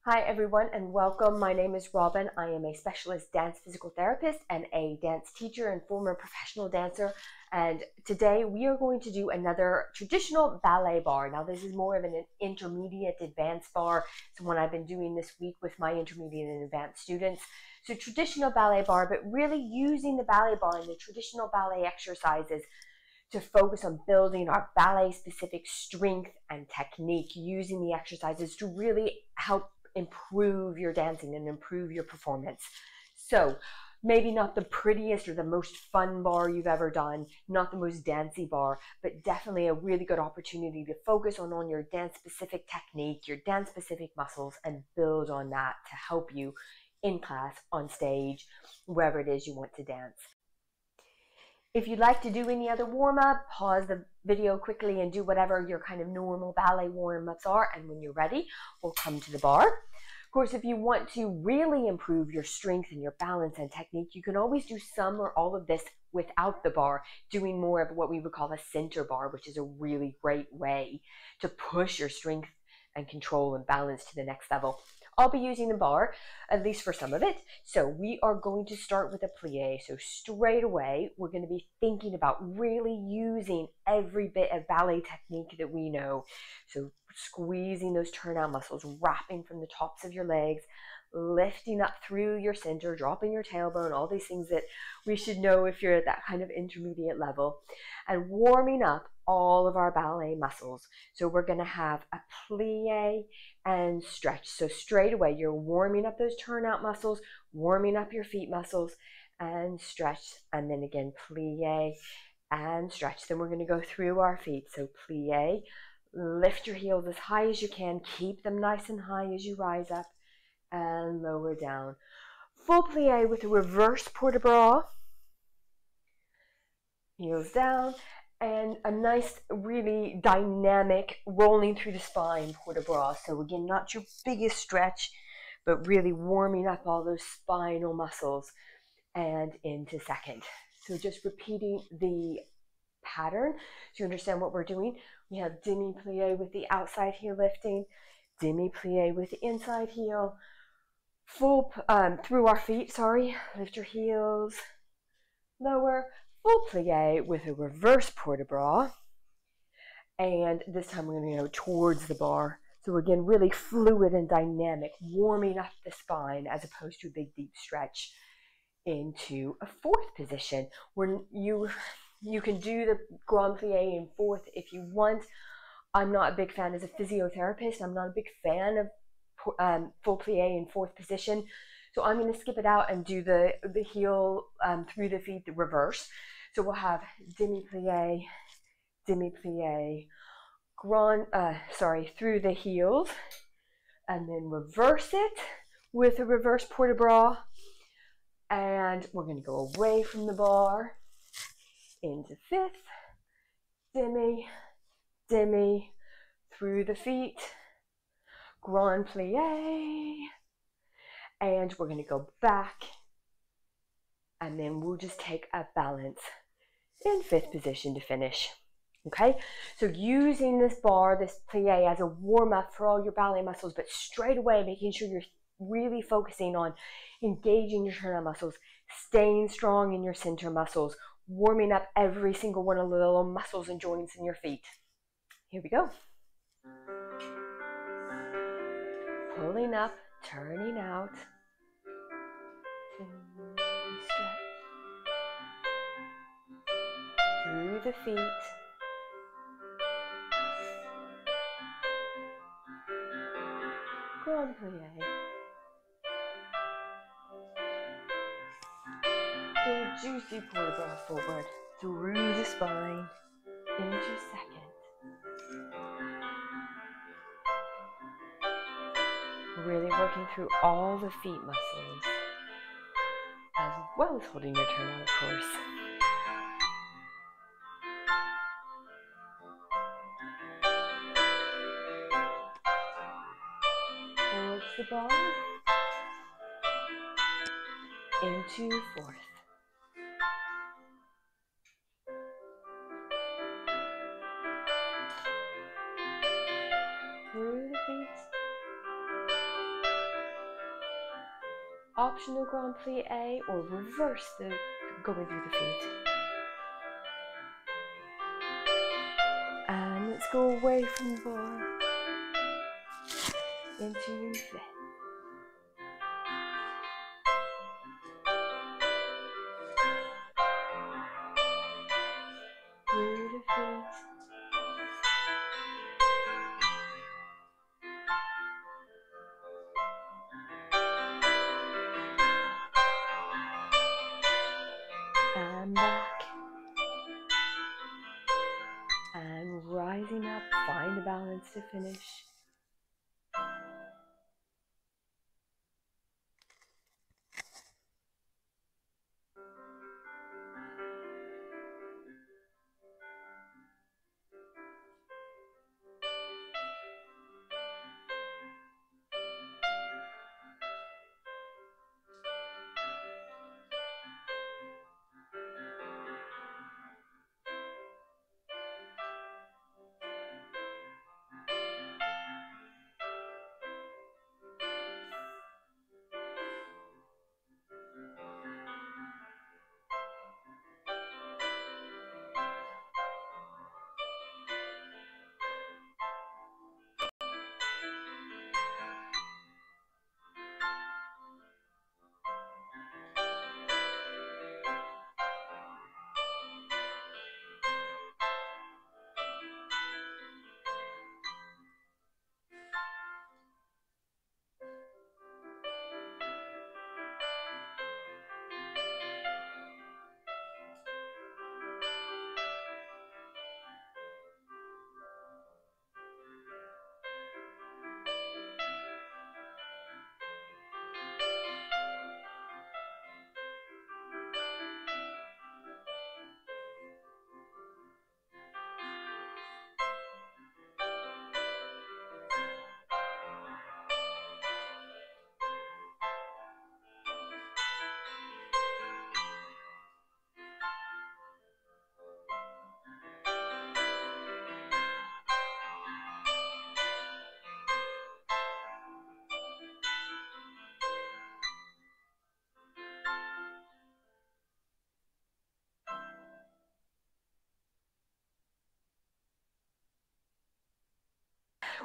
Hi everyone and welcome. My name is Robin. I am a specialist dance physical therapist and a dance teacher and former professional dancer. And today we are going to do another traditional ballet bar. Now this is more of an intermediate advanced bar. It's one I've been doing this week with my intermediate and advanced students. So traditional ballet bar, but really using the ballet bar and the traditional ballet exercises to focus on building our ballet specific strength and technique, using the exercises to really help improve your dancing and improve your performance. So maybe not the prettiest or the most fun bar you've ever done, not the most dancey bar, but definitely a really good opportunity to focus on your dance specific technique, your dance specific muscles, and build on that to help you in class, on stage, wherever it is you want to dance. If you'd like to do any other warm-up, pause the video quickly and do whatever your kind of normal ballet warm-ups are, and when you're ready, we'll come to the bar. Of course, if you want to really improve your strength and your balance and technique, you can always do some or all of this without the bar, doing more of what we would call a center bar, which is a really great way to push your strength and control and balance to the next level. I'll be using the bar, at least for some of it. So we are going to start with a plie. So straight away, we're going to be thinking about really using every bit of ballet technique that we know. So squeezing those turnout muscles, wrapping from the tops of your legs, lifting up through your center, dropping your tailbone, all these things that we should know if you're at that kind of intermediate level, and warming up all of our ballet muscles. So we're going to have a plie and stretch. So straight away, you're warming up those turnout muscles, warming up your feet muscles, and stretch. And then again, plie and stretch. Then we're going to go through our feet. So plie, lift your heels as high as you can. Keep them nice and high as you rise up, and lower down. Full plie with a reverse port de bras. Heels down. And a nice, really dynamic rolling through the spine port de bras. So again, not your biggest stretch, but really warming up all those spinal muscles. And into second. So just repeating the pattern so you understand what we're doing. We have demi plie with the outside heel lifting, demi plie with the inside heel, full through our feet, lift your heels, lower, full plie with a reverse port de bras, and this time we're going to go towards the bar. So again, really fluid and dynamic, warming up the spine as opposed to a big deep stretch. Into a fourth position where you can do the grand plie in fourth if you want. I'm not a big fan as a physiotherapist. I'm not a big fan of full plie in fourth position. So I'm going to skip it out and do the heel through the feet, the reverse. So we'll have demi plie, through the heels, and then reverse it with a reverse port de bras. And we're going to go away from the bar into fifth, demi, demi, through the feet, grand plie, and we're going to go back, and then we'll just take a balance in fifth position to finish. Okay, so using this bar, this plie as a warm-up for all your ballet muscles, but straight away making sure you're really focusing on engaging your turnout muscles, staying strong in your center muscles, warming up every single one of the little muscles and joints in your feet. Here we go. Pulling up, turning out. Stretch. Through the feet. Grand plie. Big juicy port de bras forward through the spine into second. Really working through all the feet muscles, as well as holding your turnout, of course. Towards the bar, into fourth. Through the feet, optional grand plie or reverse the going through the feet. And let's go away from the bar into your feet. Through the feet. And back. And rising up, find the balance to finish.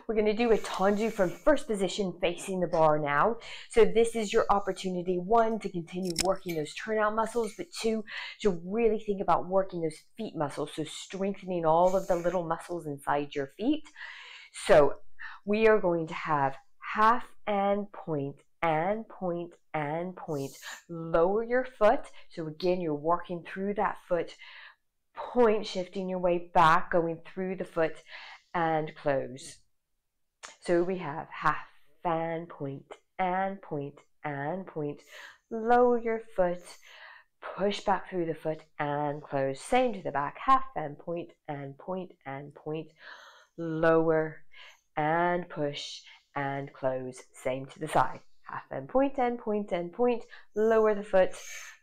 We're going to do a tendu from first position facing the bar now. So this is your opportunity, one, to continue working those turnout muscles, but two, to really think about working those feet muscles, so strengthening all of the little muscles inside your feet. So we are going to have half and point and point and point. Lower your foot. So again, you're working through that foot. Point, shifting your way back, going through the foot and close. So we have half and point and point and point. Lower your foot, push back through the foot and close. Same to the back, half and point and point and point. Lower and push and close. Same to the side, half and point and point and point. Lower the foot,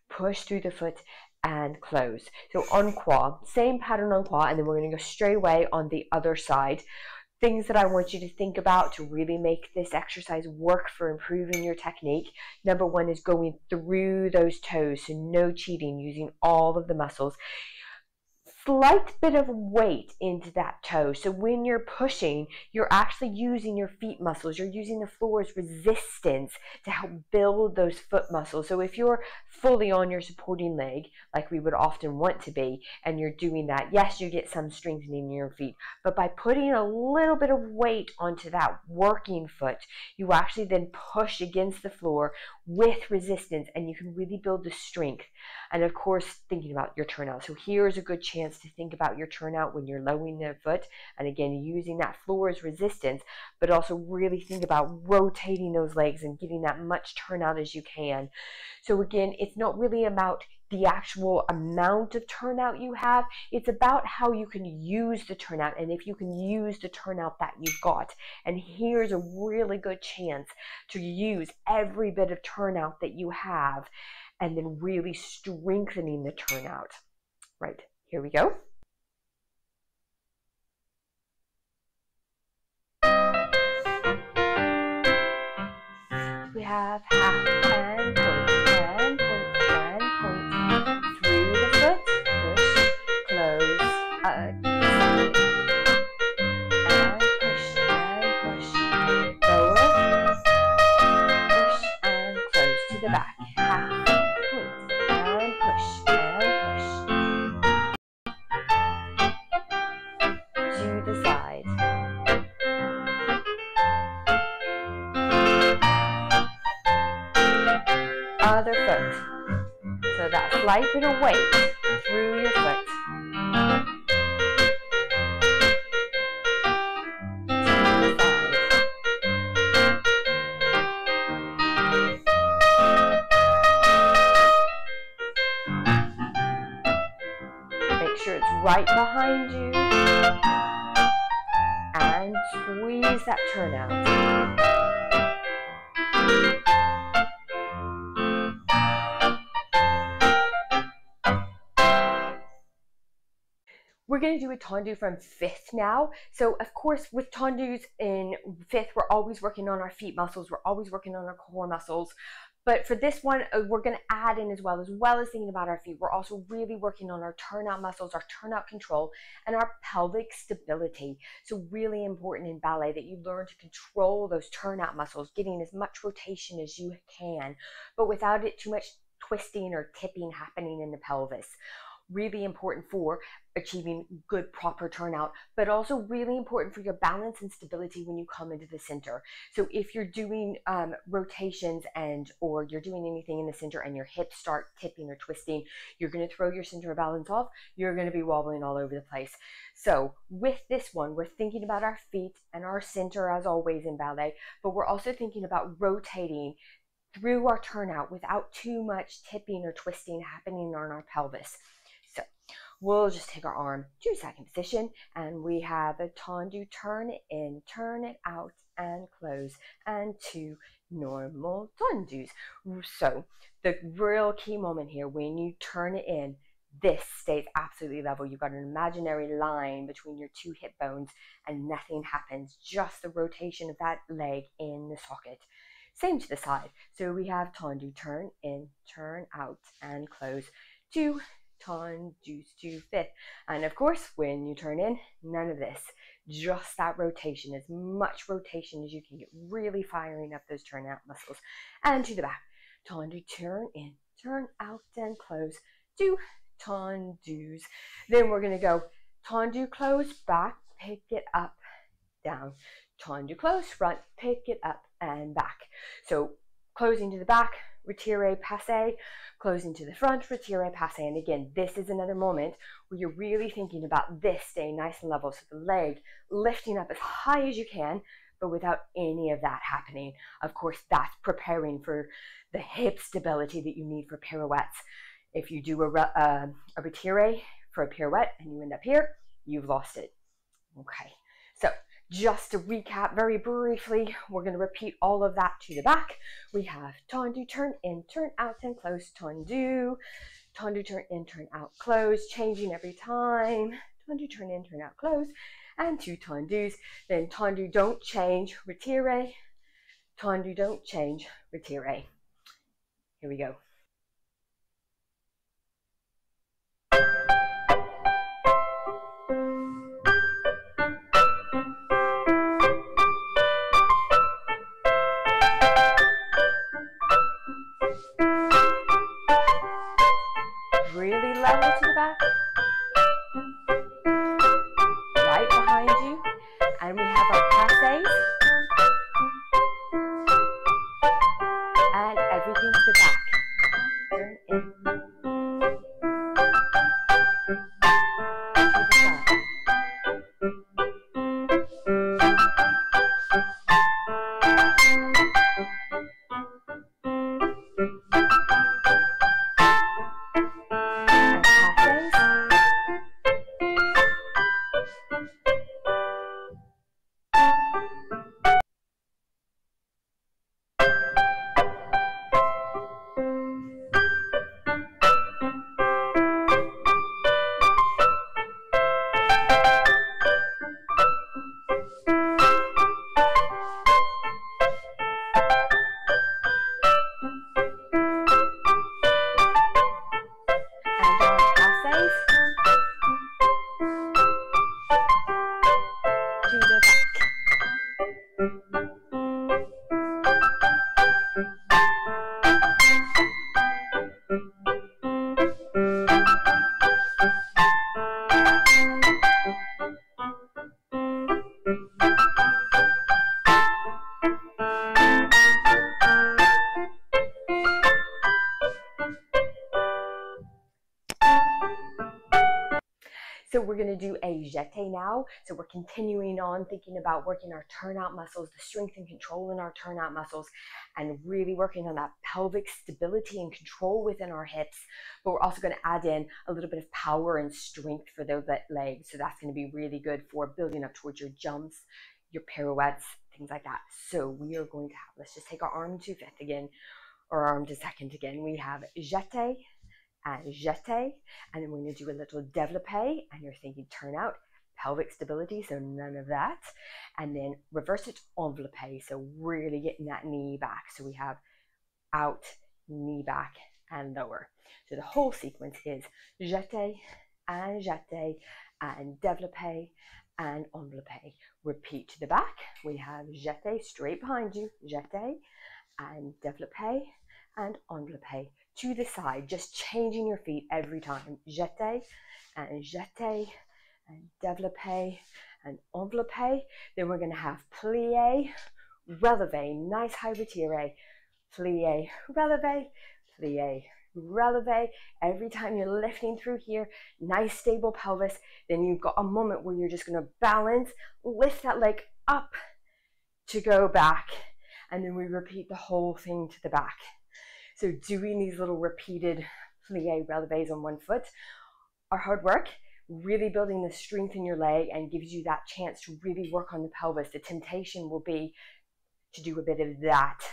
push through the foot and close. So on quad, same pattern on quad, and then we're going to go straight away on the other side. Things that I want you to think about to really make this exercise work for improving your technique. Number one is going through those toes, so no cheating, using all of the muscles. Slight bit of weight into that toe. So when you're pushing, you're actually using your feet muscles. You're using the floor's resistance to help build those foot muscles. So if you're fully on your supporting leg, like we would often want to be, and you're doing that, yes, you get some strengthening in your feet, but by putting a little bit of weight onto that working foot, you actually then push against the floor with resistance, and you can really build the strength. And of course, thinking about your turnout. So here's a good chance to think about your turnout when you're lowering the foot, and again, using that floor as resistance, but also really think about rotating those legs and getting that much turnout as you can. So again, it's not really about the actual amount of turnout you have, it's about how you can use the turnout, and if you can use the turnout that you've got. And here's a really good chance to use every bit of turnout that you have, and then really strengthening the turnout. Right, here we go. We have half and other foot. So that slight bit of weight through your foot. Make sure it's right behind you. And squeeze that turn out. We're going to do a tendu from fifth now. So of course with tendus in fifth, we're always working on our feet muscles. We're always working on our core muscles. But for this one, we're going to add in as well as thinking about our feet. We're also really working on our turnout muscles, our turnout control, and our pelvic stability. So really important in ballet that you learn to control those turnout muscles, getting as much rotation as you can, but without it too much twisting or tipping happening in the pelvis. Really important for achieving good proper turnout, but also really important for your balance and stability when you come into the center. So if you're doing rotations or you're doing anything in the center and your hips start tipping or twisting, you're going to throw your center of balance off. You're going to be wobbling all over the place. So with this one, we're thinking about our feet and our center as always in ballet, but we're also thinking about rotating through our turnout without too much tipping or twisting happening on our pelvis. So we'll just take our arm to second position, and we have a tendu, turn it in, turn it out, and close, and 2 normal tendus. So the real key moment here, when you turn it in, this stays absolutely level. You've got an imaginary line between your 2 hip bones, and nothing happens, just the rotation of that leg in the socket. Same to the side. So we have tendu, turn in, turn out, and close, 2 tendus to fifth. And of course, when you turn in, none of this, just that rotation, as much rotation as you can get, really firing up those turnout muscles. And to the back, tendu, turn in, turn out, and close, 2 tendus. Then we're going to go tendu, close, back, pick it up, down, tendu, close, front, pick it up, and back. So closing to the back, retire, passe, closing to the front, retire, passe. And again, this is another moment where you're really thinking about this staying nice and level. So the leg lifting up as high as you can, but without any of that happening. Of course, that's preparing for the hip stability that you need for pirouettes. If you do a retire for a pirouette and you end up here, you've lost it. Okay, so just to recap very briefly, we're going to repeat all of that to the back. We have tendu, turn in, turn out, and close, tendu, tendu, turn in, turn out, close, changing every time, tendu, turn in, turn out, close, and 2 tendus. Then tendu, don't change, retire, tendu, don't change, retire. Here we go. Really level to the back, right behind you, and we have our passes, and everything to the back. Turn in, to the side. And passes. we're going to do a jeté now. So we're continuing on thinking about working our turnout muscles, the strength and control in our turnout muscles, and really working on that pelvic stability and control within our hips. But we're also going to add in a little bit of power and strength for those legs. So that's going to be really good for building up towards your jumps, your pirouettes, things like that. So we are going to have, let's just take our arm to fifth again, or arm to second again. We have jeté, and jeté, and then we're going to do a little développé, and you're thinking turn out, pelvic stability, so none of that, and then reverse it, enveloppé, so really getting that knee back. So we have out, knee back, and lower. So the whole sequence is jeté, and développé, and enveloppé. Repeat to the back. We have jeté straight behind you, jeté, and développé, and enveloppé. To the side, just changing your feet every time. Jeté, and développé, and enveloppé. Then we're going to have plié, relevé, nice high retiré, plié, relevé, plié, relevé. Every time you're lifting through here, nice stable pelvis. Then you've got a moment where you're just going to balance, lift that leg up to go back, and then we repeat the whole thing to the back. So doing these little repeated plié relevés on one foot are hard work, really building the strength in your leg and gives you that chance to really work on the pelvis. The temptation will be to do a bit of that.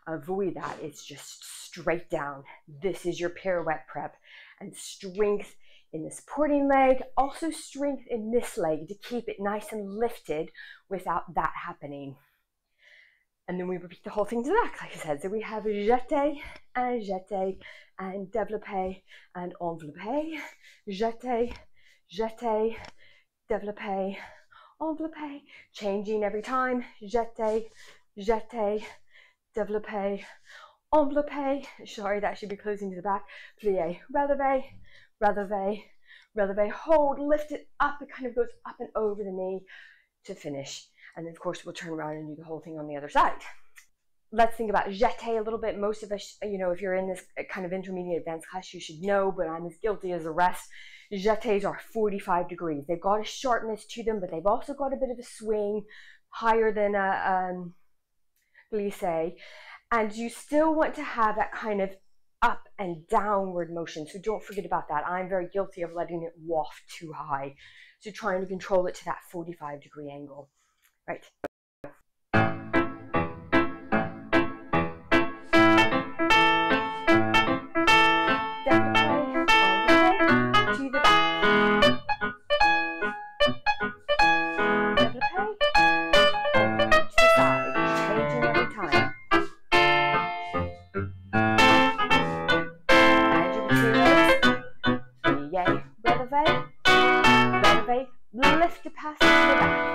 Avoid that. It's just straight down. This is your pirouette prep, and strength in the supporting leg, also strength in this leg to keep it nice and lifted without that happening. And then we repeat the whole thing to the back, like I said. So we have jeté, and développé, and enveloppé. Jeté, jeté, développé, enveloppé. Changing every time. Jeté, jeté, développé, enveloppé. Sorry, that should be closing to the back. Plié, relevé, relevé, relevé. Hold, lift it up. It kind of goes up and over the knee to finish. And then, of course, we'll turn around and do the whole thing on the other side. Let's think about jeté a little bit. Most of us, you know, if you're in this kind of intermediate advanced class, you should know, but I'm as guilty as the rest. Jetés are 45 degrees. They've got a sharpness to them, but they've also got a bit of a swing higher than a glissé. And you still want to have that kind of up and downward motion. So don't forget about that. I'm very guilty of letting it waft too high. So trying to control it to that 45-degree angle. Right. To the back. To the side. Changing every time. And you between legs. Plié, relevé, relevé. Lift the pass to the back.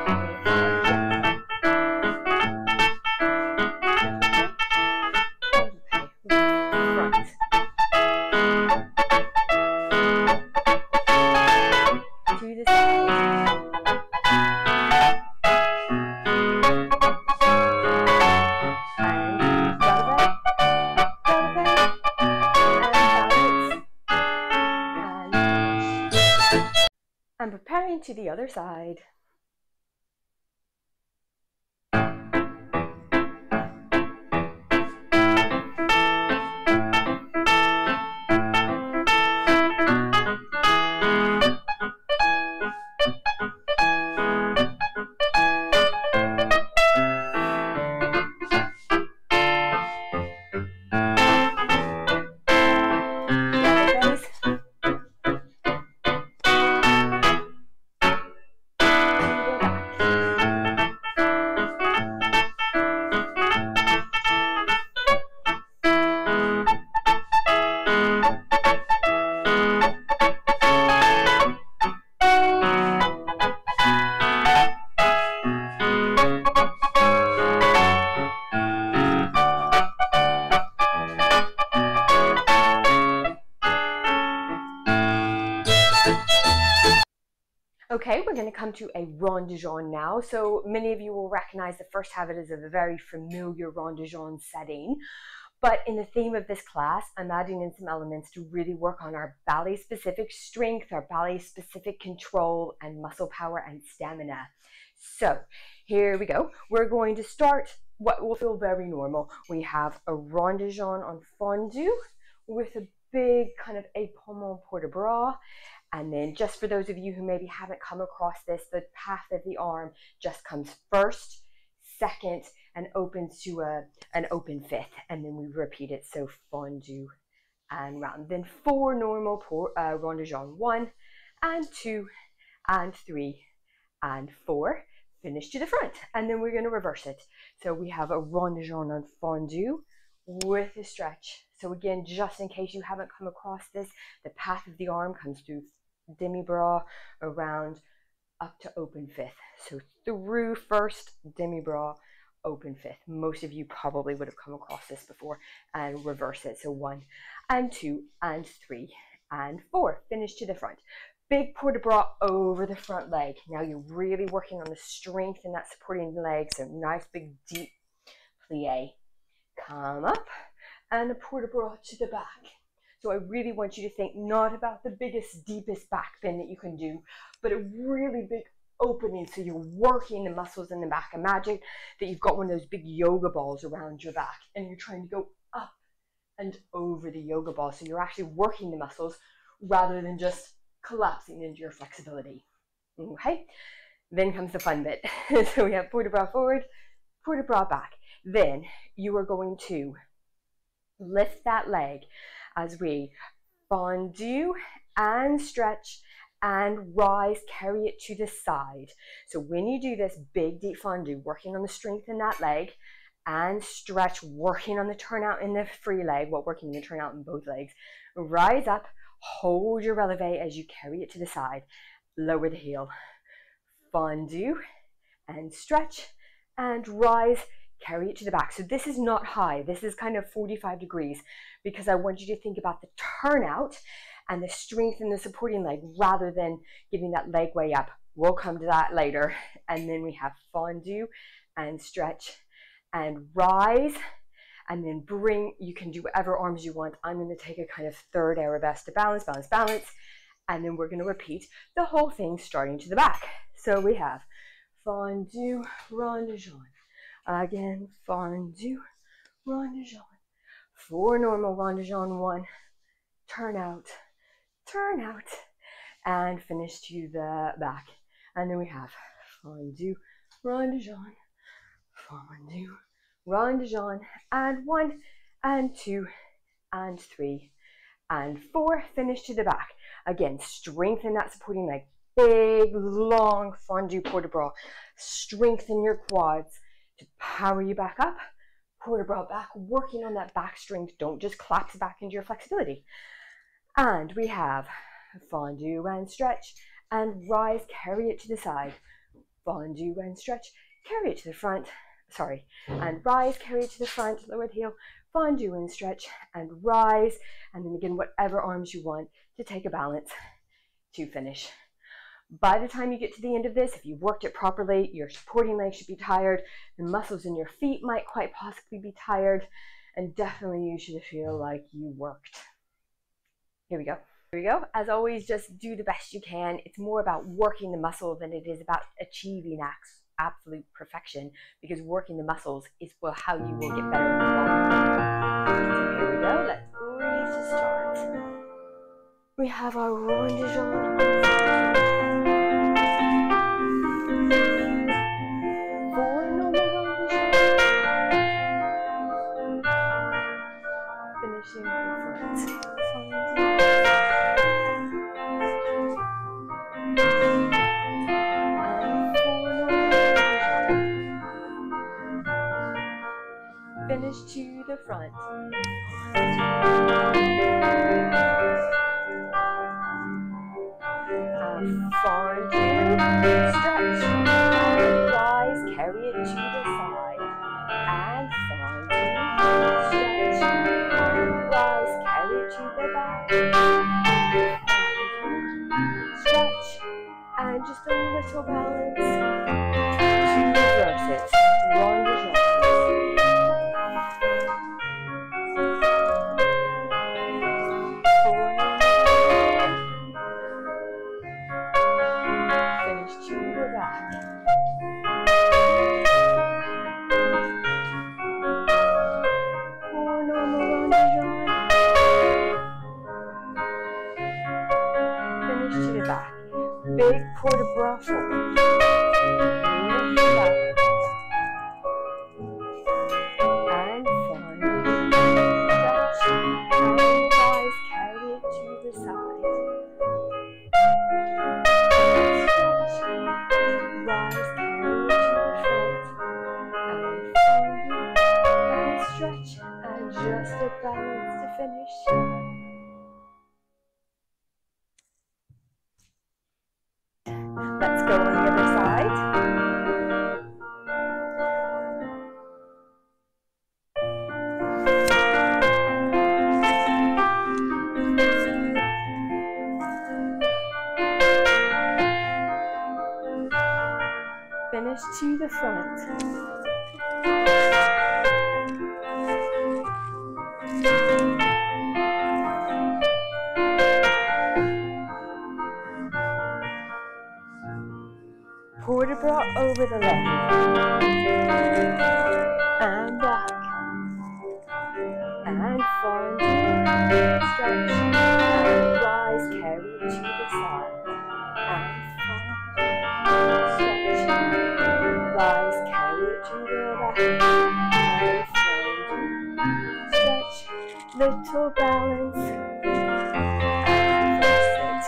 And preparing to the other side. Okay, we're going to come to a rond de jambe now. So many of you will recognize the first habit as a very familiar rond de jambe setting. But in the theme of this class, I'm adding in some elements to really work on our ballet-specific strength, our ballet-specific control, and muscle power and stamina. So here we go. We're going to start what will feel very normal. We have a rond de jambe on fondu with a big kind of épaulement port de bras. And then just for those of you who maybe haven't come across this, the path of the arm just comes first, second, and opens to an open fifth. And then we repeat it, so fondu and round. Then 4 normal rond de jambe, 1 and 2 and 3 and 4. Finish to the front, and then we're going to reverse it. So we have a rond de jambe on fondu with a stretch. So again, just in case you haven't come across this, the path of the arm comes through demi-bras, around, up to open fifth. So through first, demi-bras, open fifth. Most of you probably would have come across this before, and reverse it. So 1 and 2 and 3 and 4. Finish to the front. Big port de bras over the front leg. Now you're really working on the strength in that supporting leg. So nice big deep plie. Come up and the port de bras to the back. So I really want you to think not about the biggest, deepest back bend that you can do, but a really big opening. So you're working the muscles in the back. Imagine that you've got one of those big yoga balls around your back and you're trying to go up and over the yoga ball. So you're actually working the muscles rather than just collapsing into your flexibility. Okay, then comes the fun bit. So we have port de bras forward, port de bras back. Then you are going to lift that leg as we fondu and stretch and rise, carry it to the side. So when you do this big deep fondu, working on the strength in that leg, and stretch, working on the turnout in the free leg, while working the turnout in both legs, rise up, hold your releve as you carry it to the side, lower the heel, fondu and stretch and rise, carry it to the back. So this is not high, this is kind of 45 degrees, because I want you to think about the turnout and the strength in the supporting leg rather than giving that leg way up. We'll come to that later. And then we have fondu and stretch and rise, and then bring, you can do whatever arms you want. I'm going to take a kind of third arabesque to balance, balance, balance, and then we're going to repeat the whole thing starting to the back. So we have fondu, rond de jambe. Again, fondu, rond de jambe. 4 normal rond de jambe, 1, turn out, and finish to the back. And then we have fondu, rond de jambe, fondu, rond de jambe, and 1 and 2 and 3 and 4. Finish to the back. Again, strengthen that supporting leg. Big, long fondu port de bras. Strengthen your quads to power you back up. Port de bras back, working on that back strength. Don't just collapse back into your flexibility. And we have fondu and stretch and rise, carry it to the side. Fondu and stretch, carry it to the front. Sorry, and rise, carry it to the front, lower the heel, fondu and stretch and rise, and then again whatever arms you want to take a balance to finish. By the time you get to the end of this, if you've worked it properly, your supporting leg should be tired, the muscles in your feet might quite possibly be tired, and definitely you should feel like you worked. Here we go. Here we go. As always, just do the best you can. It's more about working the muscle than it is about achieving absolute perfection, because working the muscles is how you will get better in the long run. Here we go. Let's breathe to start. We have our rond de jambe. 4 normal rond de jambe. Finishing the front. Finish to the front. Fondu, stretch, and rise, carry it to the side. And fondu, stretch, and rise, carry it to the back. Fondu, stretch, and just a little balance to reverse it. Rond de jambe. port de bras forward. Lift it up. And find stretch. And rise, carry it to the side. Stretch. Rise, carry it to the front. And find it. And stretch. And just a balance to finish. Let's go on the other side. Finish to the front. Port de bras over the leg. And back. And find it. Stretch. And rise. Carry it to the side. And find. Stretch. Rise. Carry it to the back. And find. Stretch. Little balance. And reverse it.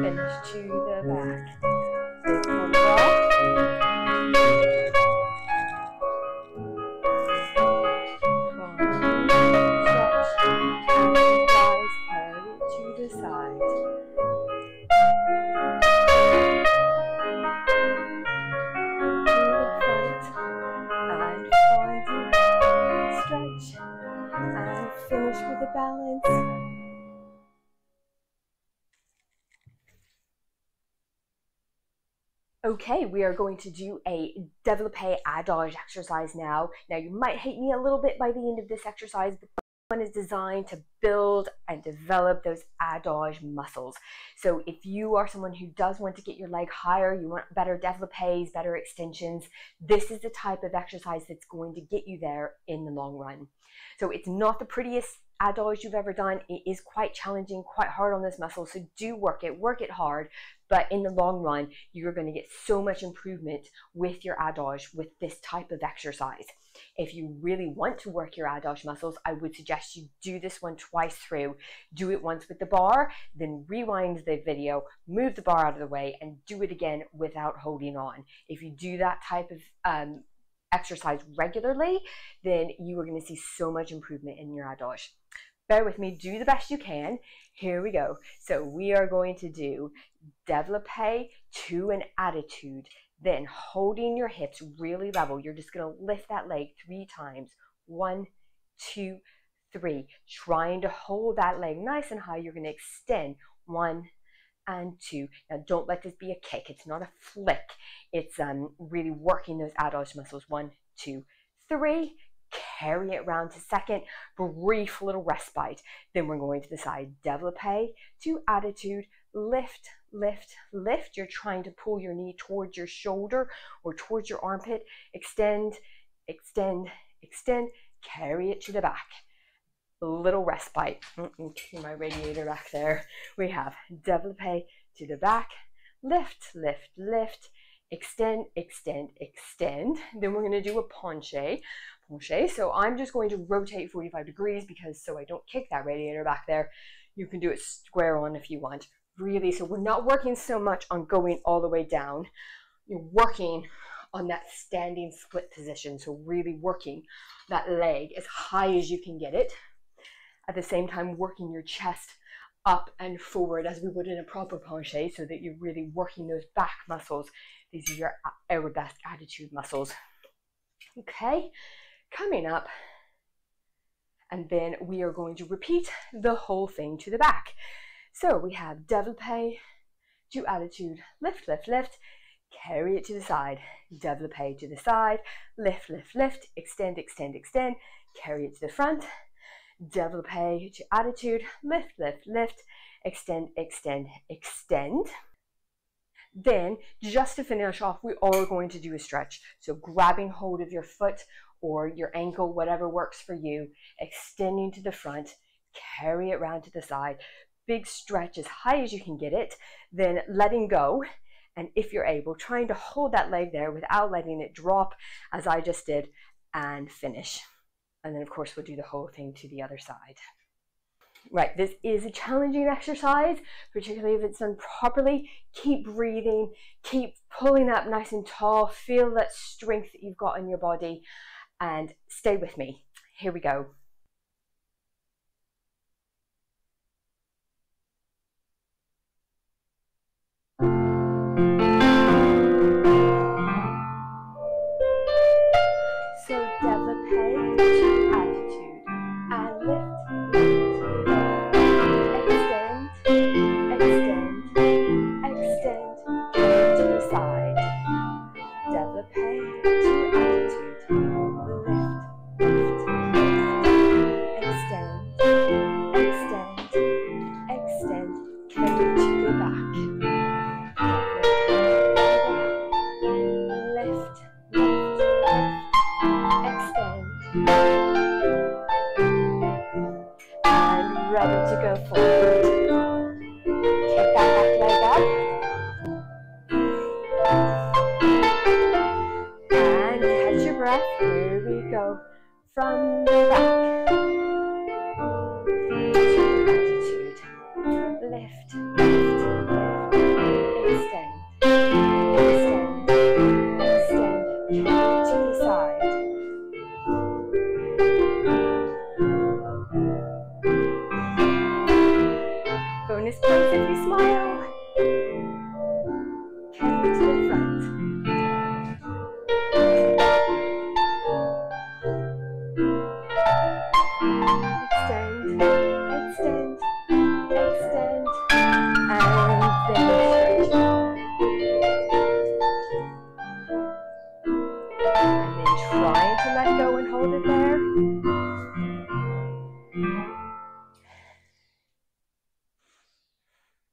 Finish to the back. Big port de bras. Stretch. And rise. Carry it to the side. To the front. And find it. Stretch. And finish with a balance. Okay, we are going to do a développé adage exercise now. Now, you might hate me a little bit by the end of this exercise, but this one is designed to build and develop those adage muscles. So if you are someone who does want to get your leg higher, you want better développés, better extensions, this is the type of exercise that's going to get you there in the long run. So it's not the prettiest adage you've ever done. It is quite challenging, quite hard on this muscle, so do work it hard. But in the long run, you're going to get so much improvement with your adage with this type of exercise. If you really want to work your adage muscles, I would suggest you do this one twice through. Do it once with the bar, then rewind the video, move the bar out of the way, and do it again without holding on. If you do that type of exercise regularly, then you are going to see so much improvement in your adage. Bear with me, do the best you can. Here we go. So we are going to do développé to an attitude, then holding your hips really level. You're just going to lift that leg 3 times. 1, 2, 3. Trying to hold that leg nice and high. You're going to extend 1 and 2. Now don't let this be a kick. It's not a flick. It's really working those adage muscles. 1, 2, 3. Carry it round to second, brief little respite. Then we're going to the side, développé to attitude, lift, lift, lift. You're trying to pull your knee towards your shoulder or towards your armpit. Extend, extend, extend, carry it to the back. Little respite. See my radiator back there. We have développé to the back, lift, lift, lift, extend, extend, extend. Then we're going to do a penché. So I'm just going to rotate 45 degrees because so I don't kick that radiator back there. You can do it square on if you want. Really, so we're not working so much on going all the way down. You're working on that standing split position. So really working that leg as high as you can get it. At the same time, working your chest up and forward as we would in a proper penché so that you're really working those back muscles. These are your arabesque attitude muscles. Okay. Coming up, and then we are going to repeat the whole thing to the back. So we have développé to attitude, lift, lift, lift, carry it to the side, développé to the side, lift, lift, lift, extend, extend, extend, carry it to the front, développé to attitude, lift, lift, lift, extend, extend, extend. Then, just to finish off, we are going to do a stretch. So grabbing hold of your foot or your ankle, whatever works for you, extending to the front, carry it round to the side, big stretch as high as you can get it, then letting go. And if you're able, trying to hold that leg there without letting it drop, as I just did, and finish. And then, of course, we'll do the whole thing to the other side. Right, this is a challenging exercise, particularly if it's done properly. Keep breathing, keep pulling up nice and tall, feel that strength that you've got in your body, and stay with me. Here we go. So développé to attitude and lift, lift, extend, extend, extend, to the side. Développé to attitude, lift, lift, lift, extend, extend, extend, carry to the back. Lift, lift, lift, extend, and ready to go forward. Kick that back leg up, and catch your breath. Here we go, from the back, to attitude, lift, lift, lift, extend, extend, extend, to the side. Bonus points if you smile. Carry to the front. Extend, extend, extend, and then stretch. And then trying to let go and hold it there.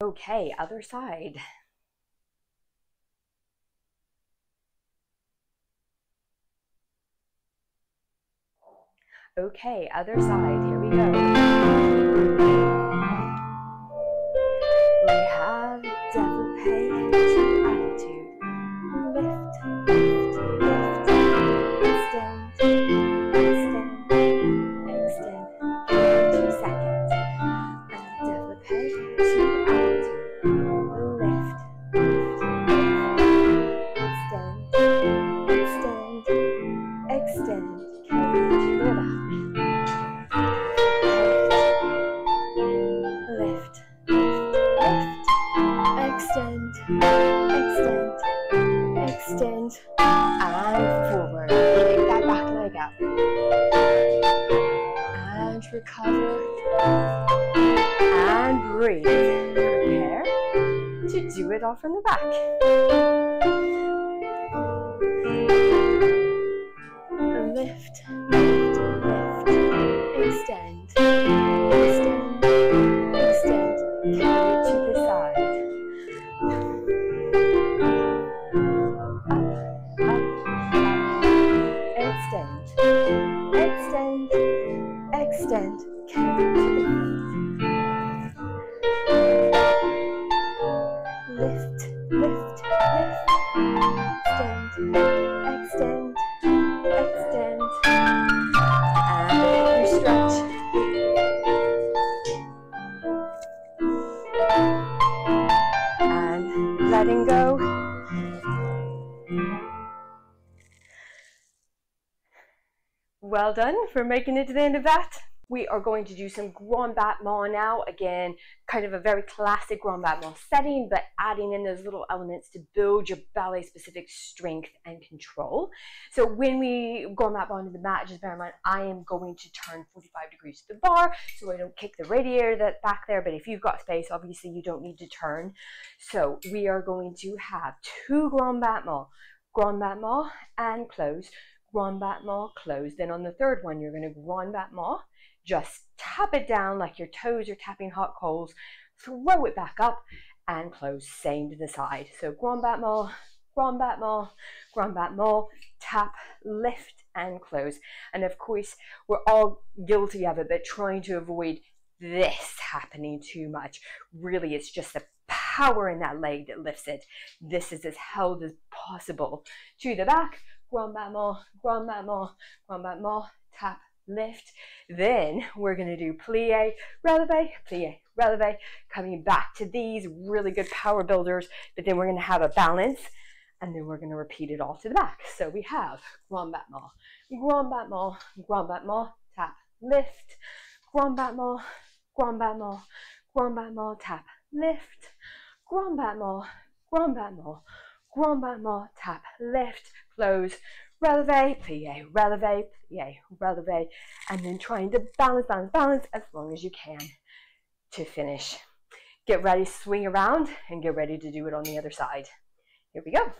Okay, other side. Okay, other side. Here we go. We have développé to attitude. Lift, lift, lift, extend, extend, extend, 2 seconds. And développé to attitude. Lift, lift, extend, extend, extend, carry to the back. Lift, lift, lift, extend, extend, extend, and forward. Kick that back leg up. And recover. And breathe. Prepare to do it all from the back. Lift, lift, lift, extend, extend, extend, carry to the side. Up, up, up, extend, extend, extend, carry to the front. Lift, lift, lift, extend, extend, extend, and you stretch. And letting go. Well done for making it to the end of that. We are going to do some grand battement now. Again, kind of a very classic grand battement setting, but adding in those little elements to build your ballet specific strength and control. So when we grand battement onto the mat, just bear in mind, I am going to turn 45 degrees to the bar, so I don't kick the radiator that's back there, but if you've got space, obviously you don't need to turn. So we are going to have 2 grand battement and close, grand battement, close. Then on the third one, you're going to grand battement, just tap it down like your toes are tapping hot coals, throw it back up and close, same to the side. So grand battement, grand battement, grand battement, tap, lift and close. And of course, we're all guilty of it, but trying to avoid this happening too much. Really, it's just the power in that leg that lifts it. This is as held as possible to the back, grand battement, grand battement, grand battement, tap, lift. Then we're going to do plie, releve, coming back to these really good power builders, but then we're going to have a balance, and then we're going to repeat it all to the back. So we have grand battement, grand battement, grand battement, tap, lift, grand battement, grand battement, grand battement, tap, lift, grand battement, grand battement, grand battement, tap, lift, close, releve, plie, releve, plie, releve, and then trying to balance, balance, balance as long as you can to finish. Get ready, swing around, and get ready to do it on the other side. Here we go.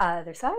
Other side.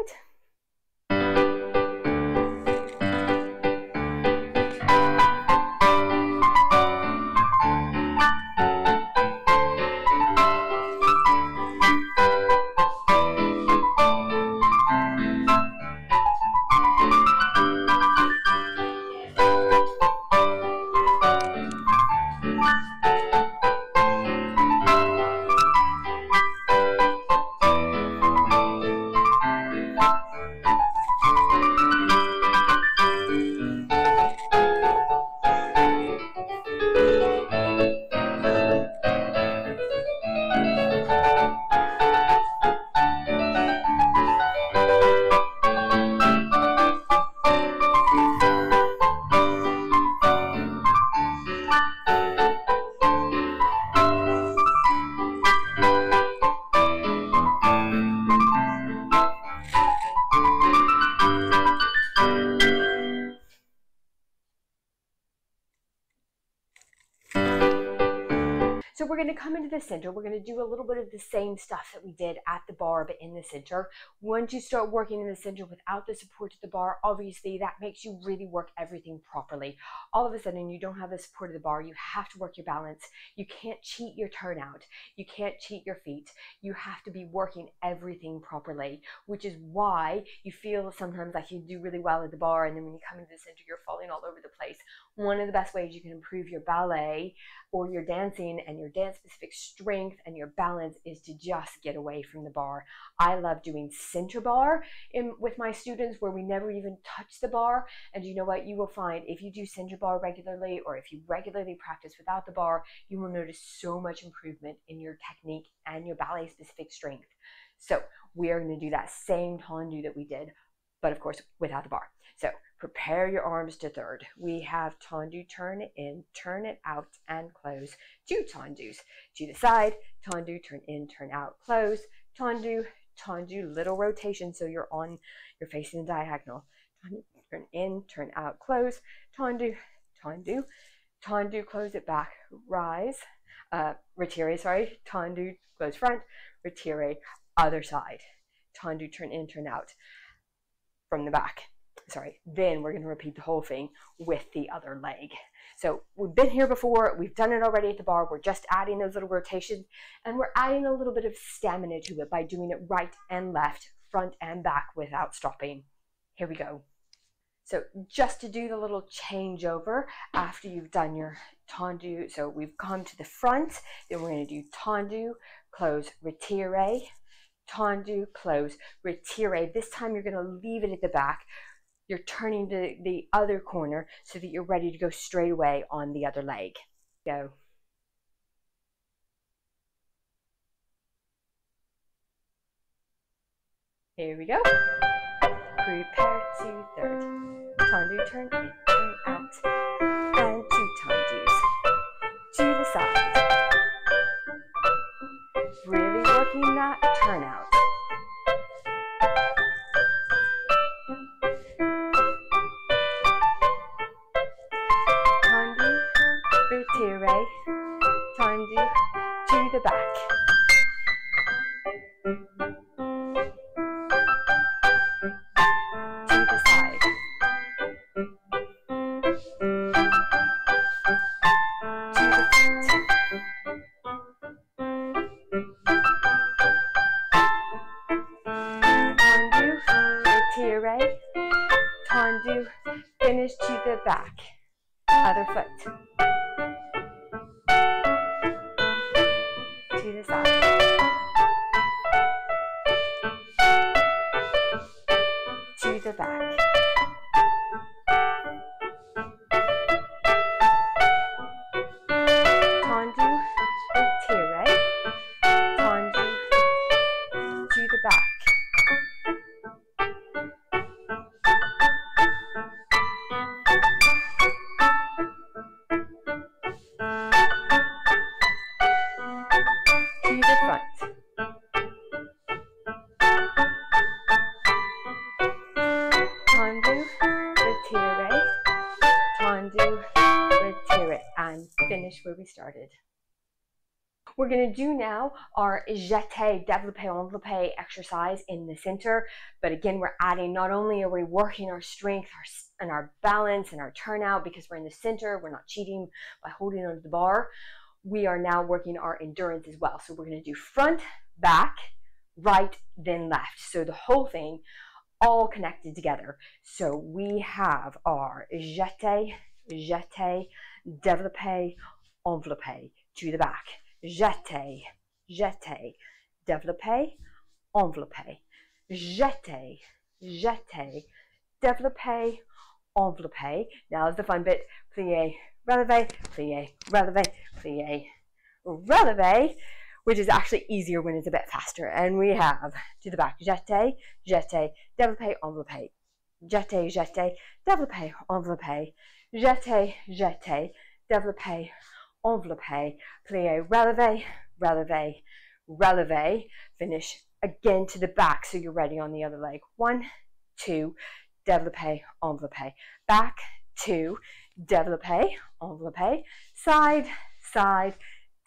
So we're going to come into the center. We're going to do a little bit of the same stuff that we did at the bar, but in the center. Once you start working in the center without the support of the bar, obviously that makes you really work everything properly. All of a sudden, you don't have the support of the bar. You have to work your balance. You can't cheat your turnout. You can't cheat your feet. You have to be working everything properly, which is why you feel sometimes like you do really well at the bar, and then when you come into the center, you're falling all over the place. One of the best ways you can improve your ballet or your dancing and your dance specific strength and your balance is to just get away from the bar. I love doing center bar with my students where we never even touch the bar. And you know what? You will find if you do center bar regularly, or if you regularly practice without the bar, you will notice so much improvement in your technique and your ballet specific strength. So we are going to do that same tendu that we did, but of course without the bar. So prepare your arms to third. We have tendu, turn it in, turn it out, and close. 2 tendus to the side, tendu, turn in, turn out, close, tendu, tendu, little rotation so you're facing the diagonal. Tendu, turn in, turn out, close, tendu, tendu, tendu, close it back, rise, retire, sorry, tendu, close front, retire, other side, tendu, turn in, turn out from the back. Sorry, then we're going to repeat the whole thing with the other leg. So we've been here before, we've done it already at the bar, we're just adding those little rotations, and we're adding a little bit of stamina to it by doing it right and left, front and back without stopping. Here we go. So just to do the little changeover after you've done your tendu, so we've come to the front, then we're going to do tendu, close, retire, tendu, close, retire. This time you're going to leave it at the back. You're turning to the other corner so that you're ready to go straight away on the other leg. Go. Here we go. Prepare to third. Tendu, turn in, turn out. And 2 tendus. To the side. Really working that turnout. Retire, tendu, to the back. To the side. To the front. Tendu, retire, tendu, finish to the back. Other foot. To the side, to the back, tendu, retire, tendu, to the back, to the front. Tendu, retire, tendu, retire, and finish where we started. We're going to do now our jeté, développé, enveloppé exercise in the center. But again, we're adding, not only are we working our strength and our balance and our turnout because we're in the center, we're not cheating by holding onto the bar. We are now working our endurance as well. So we're going to do front, back, right, then left. So the whole thing all connected together. So we have our jeté, jeté, développé, enveloppé, to the back. Jeté, jeté, développé, enveloppé. Jeté, jeté, développé, enveloppé. Now is the fun bit. Plié, relevé, plié, relevé, plié, relevé, which is actually easier when it's a bit faster. And we have to the back. Jeté, jeté, développé, enveloppé. Jeté, jeté, développé, enveloppé. Jeté, jeté, développé, enveloppé, plié, relevé, relevé, relevé. Finish again to the back so you're ready on the other leg. 1, 2, développé, enveloppé. Back, 2, développé, enveloppé. Side, side,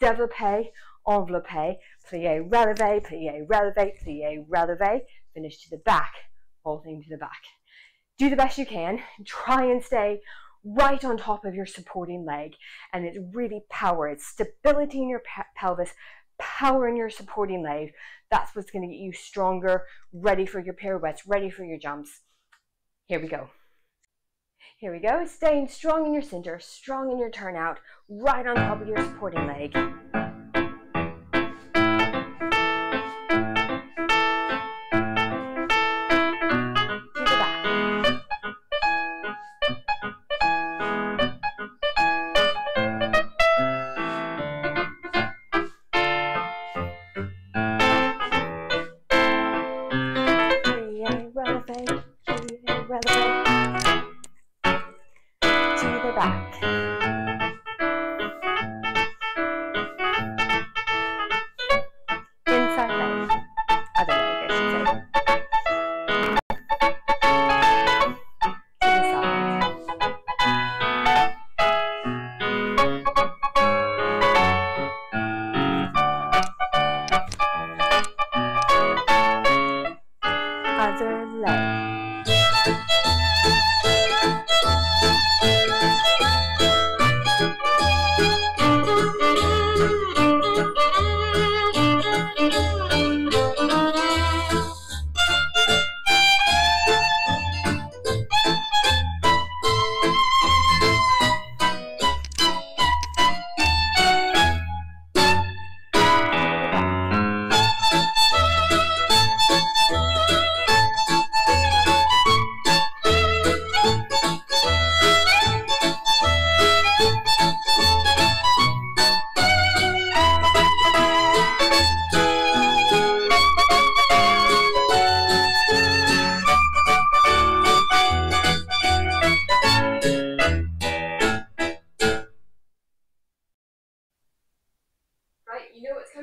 développé, enveloppé. Plié, relevé, plié, relevé, plié, relevé. Finish to the back, whole thing to the back. Do the best you can. Try and stay right on top of your supporting leg, and it's really power. It's stability in your pelvis, power in your supporting leg. That's what's going to get you stronger, ready for your pirouettes, ready for your jumps. Here we go. Here we go. Staying strong in your center, strong in your turnout, right on top of your supporting leg.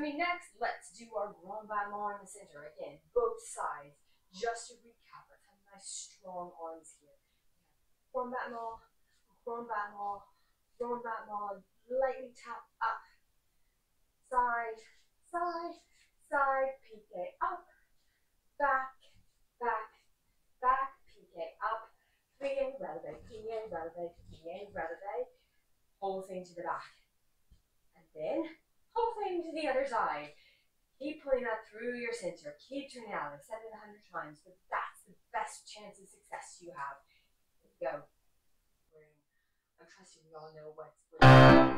me next, let's do our grand ballon in the center. Again, both sides. Just to recap, let's have nice strong arms here. Grand ballon, grand ballon, grand ballon. Lightly tap up. Side, side, side. Piqué up. Back, back, back. Piqué up. Plié, relevé, plié, relevé, plié, relevé. Whole thing to the back. And then whole thing to the other side. Keep pulling that through your center. Keep turning out. I've said it 100 times, but that's the best chance of success you have. Here we go. I'm trusting we all know what's going on.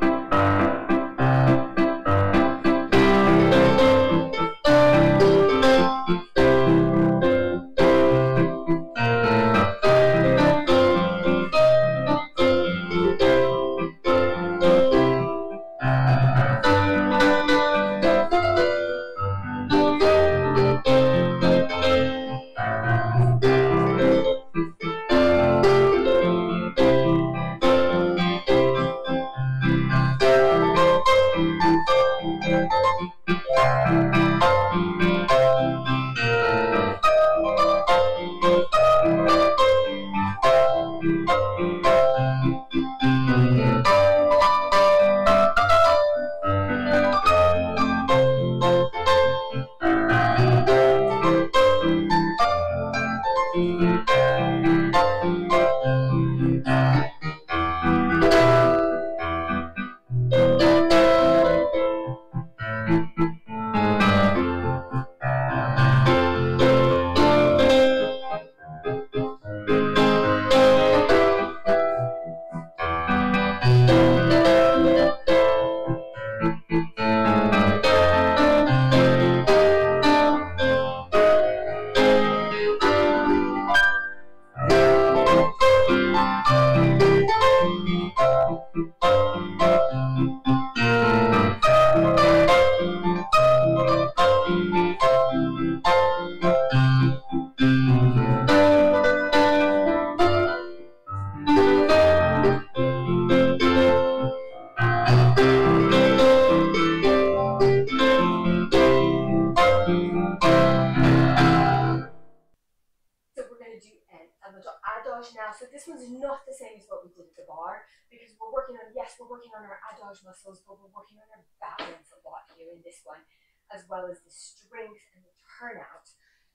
Now, so this one's not the same as what we did at the bar because we're working on, yes, we're working on our adage muscles, but we're working on our balance a lot here in this one, as well as the strength and the turnout.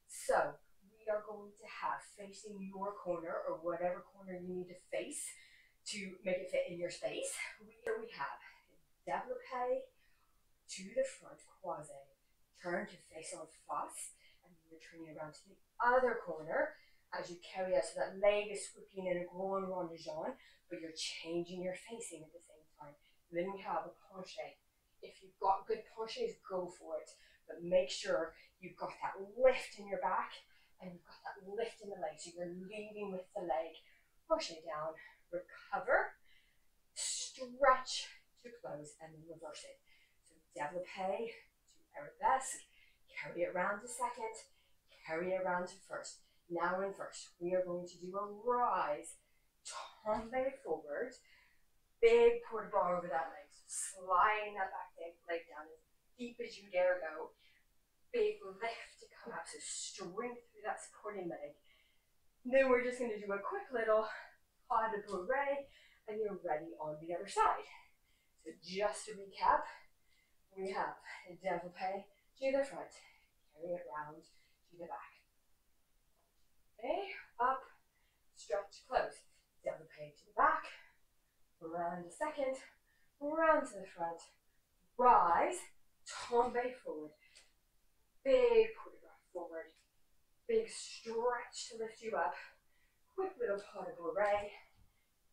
So we are going to have facing your corner or whatever corner you need to face to make it fit in your space. Here we have développé to the front, croisé, turn to face en face, and then you're turning around to the other corner as you carry out, so that leg is swooping in a grand rondeggion, but you're changing your facing at the same time. And then we have a penché. If you've got good penchés, go for it, but make sure you've got that lift in your back and you've got that lift in the leg, so you're leading with the leg. Penché down, recover, stretch to close, and then reverse it. So développé to arabesque, carry it around to second, carry it around to first. Now in first, we are going to do a rise, tombe forward, big port de barre over that leg, so sliding that back leg down as deep as you dare go, big lift to come up, so strength through that supporting leg. And then we're just going to do a quick little pas de bourrée, and you're ready on the other side. So just to recap, we have développé to the front, carry it round to the back. Okay, up, stretch, close, développé to the back, around a second, round to the front, rise, tombe forward, big put it forward, big stretch to lift you up, quick little pas de bourrée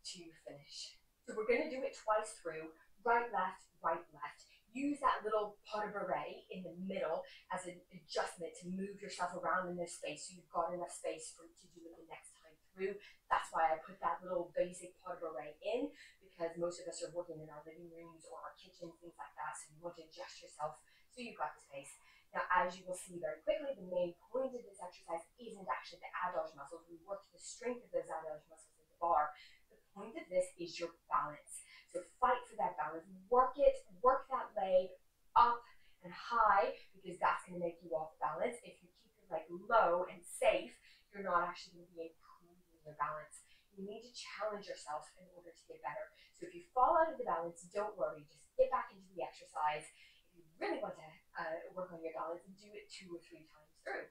to finish. So we're going to do it twice through, right, left, right, left. Use that little pas de bourrée in the middle as an adjustment to move yourself around in this space so you've got enough space for to do it the next time through. That's why I put that little basic pas de bourrée in, because most of us are working in our living rooms or our kitchens, things like that, so you want to adjust yourself so you've got the space. Now, as you will see very quickly, the main point of this exercise isn't actually the adage muscles. We work the strength of those adage muscles in the bar. The point of this is your balance. So fight for that balance. Work it, work that leg up and challenge yourself in order to get better. So if you fall out of the balance, don't worry, just get back into the exercise. If you really want to work on your balance, do it 2 or 3 times through.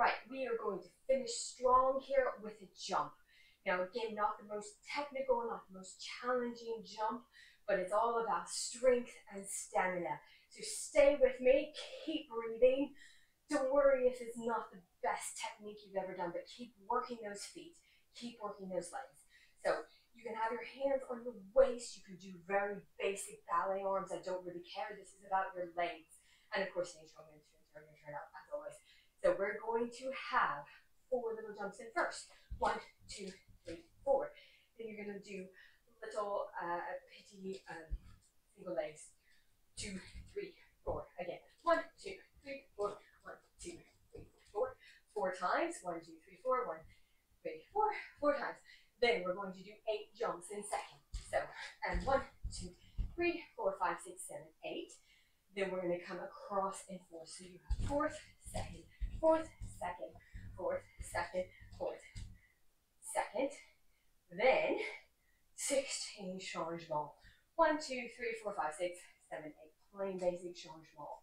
Right, we are going to finish strong here with a jump. Now again, not the most technical, not the most challenging jump, but it's all about strength and stamina. So stay with me, keep breathing. Don't worry if it's not the best technique you've ever done, but keep working those feet, keep working those legs. So you can have your hands on your waist, you can do very basic ballet arms. I don't really care, this is about your legs. And of course, I'm going to turn your turn out as always. So we're going to have 4 little jumps in first. 1, 2, 3, 4. Then you're going to do little petit single legs. 2, 3, 4. Again. 1, 2, 3, 4. 1, 2, 3, 4. 4 times. 1, 2, 3, 4. 1, 3, 4. 4 times. Then we're going to do 8 jumps in second. So, and 1, 2, 3, 4, 5, 6, 7, 8. Then we're going to come across and forth. So you have fourth, second, fourth, second, fourth, second, fourth, second. Then 16 changements. 1, 2, 3, 4, 5, 6, 7, 8. Plain basic changement.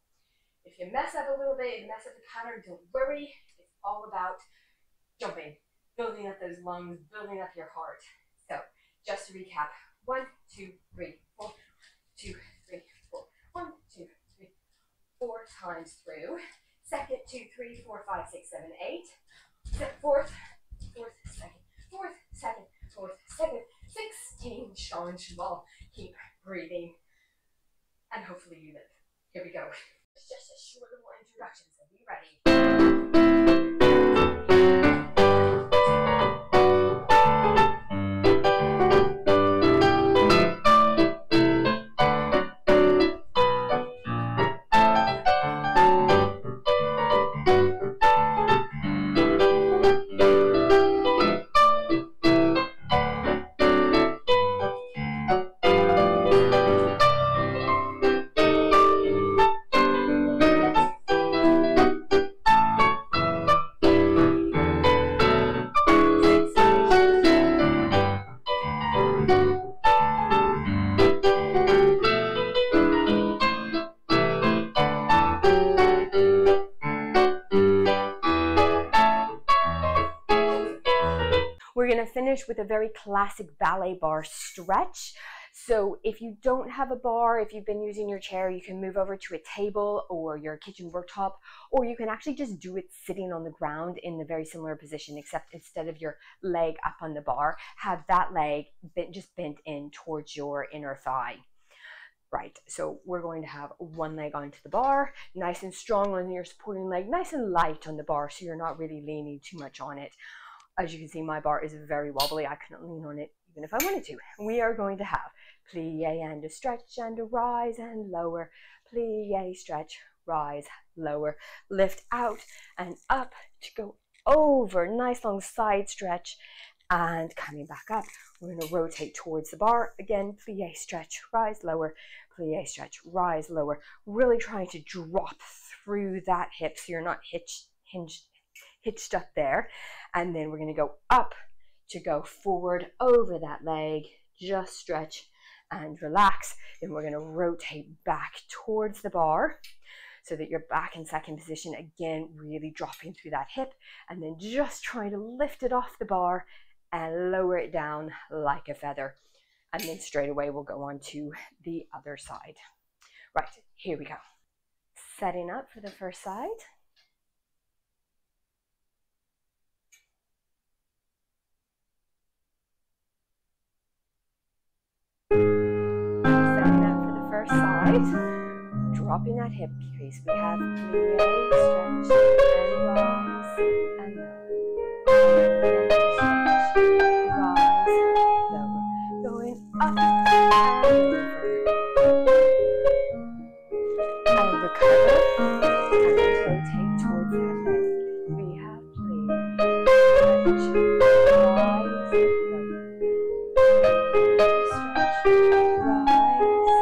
If you mess up a little bit, you mess up the pattern, don't worry. It's all about jumping, building up those lungs, building up your heart. So just to recap, 1, 2, 3, 4, 2, 3, 4. 1, 2, 3, 4 times through. Second, 2, 3, 4, 5, 6, 7, 8. Fourth, fourth, second, fourth, second, fourth, second. 16 changements. Keep breathing. And hopefully you live. Here we go. It's just a short little introduction, so be ready. We're going to finish with a very classic ballet bar stretch. So if you don't have a bar, if you've been using your chair, you can move over to a table or your kitchen worktop, or you can actually just do it sitting on the ground in a very similar position, except instead of your leg up on the bar, have that leg just bent in towards your inner thigh. Right, so we're going to have one leg onto the bar, nice and strong on your supporting leg, nice and light on the bar so you're not really leaning too much on it. As you can see, my bar is very wobbly. I couldn't lean on it even if I wanted to. We are going to have plie and a stretch and a rise and lower, plie, stretch, rise, lower, lift out and up to go over, nice long side stretch, and coming back up. We're going to rotate towards the bar. Again, plie, stretch, rise, lower, plie, stretch, rise, lower. Really trying to drop through that hip so you're not hitched up there. And then we're going to go up to go forward over that leg. Just stretch and relax. Then we're going to rotate back towards the bar so that you're back in second position. Again, really dropping through that hip and then just trying to lift it off the bar and lower it down like a feather. And then straight away we'll go on to the other side. Right, here we go. Setting up for the first side. Setting up for the first side. Dropping that hip crease. We have plie, stretch, and rise, and lower. Up and over, and recover, and rotate towards that leg. We have plie, stretch, rise, lower, stretch, rise,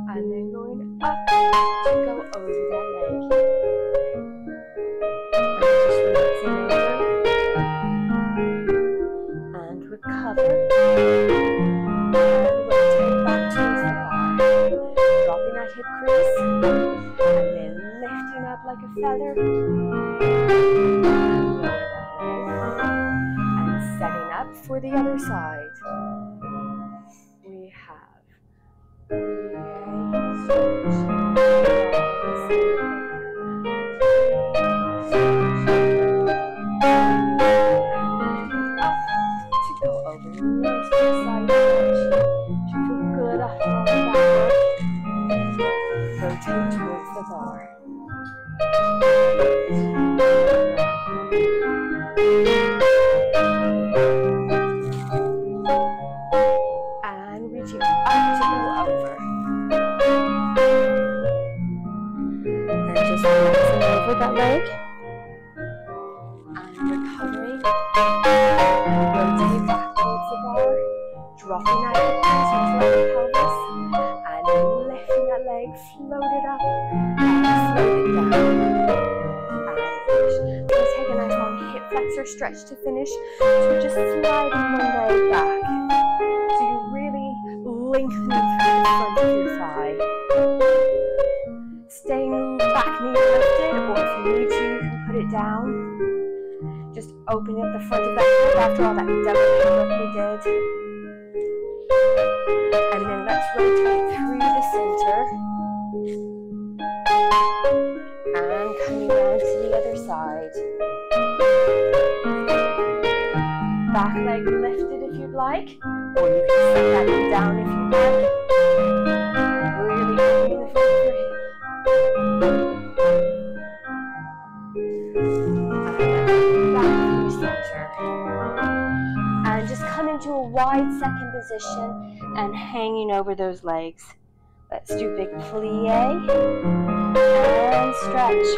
and then going up to go over that leg. And just relaxing over, and recover. Hip crease, and then lifting up like a feather, and setting up for the other side. We have to go over the nice side stretch to feel good after all that work. Rotate towards the bar. And reaching up to go over. And just relaxing over that leg. And recovering. Rotate back towards the bar. Dropping that hip into the pelvis. And lifting that leg, float it up, and float it down, and finish. Let's take a nice long hip flexor stretch to finish. So we're just sliding one leg back. So you're really lengthening through the front of your thigh. Staying back knee lifted, or if you need to, you can put it down. Just opening up the front of that hip after all that double hip work we did. And then let's rotate through the center and coming around to the other side. Back leg lifted if you'd like, or you can set that knee down if you'd like. Really opening the front of your hip. And back through center. And just come into a wide second position and hanging over those legs. Let's do big plie and stretch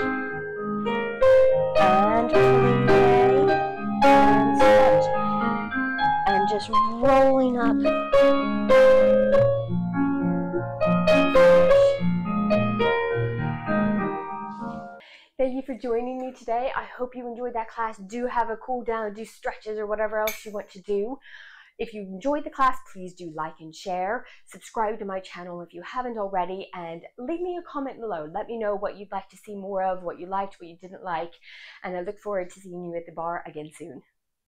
and plie and stretch and just rolling up. Thank you for joining me today. I hope you enjoyed that class. Do have a cool down, do stretches or whatever else you want to do. If you enjoyed the class, please do like and share. Subscribe to my channel if you haven't already, and leave me a comment below. Let me know what you'd like to see more of, what you liked, what you didn't like, and I look forward to seeing you at the bar again soon.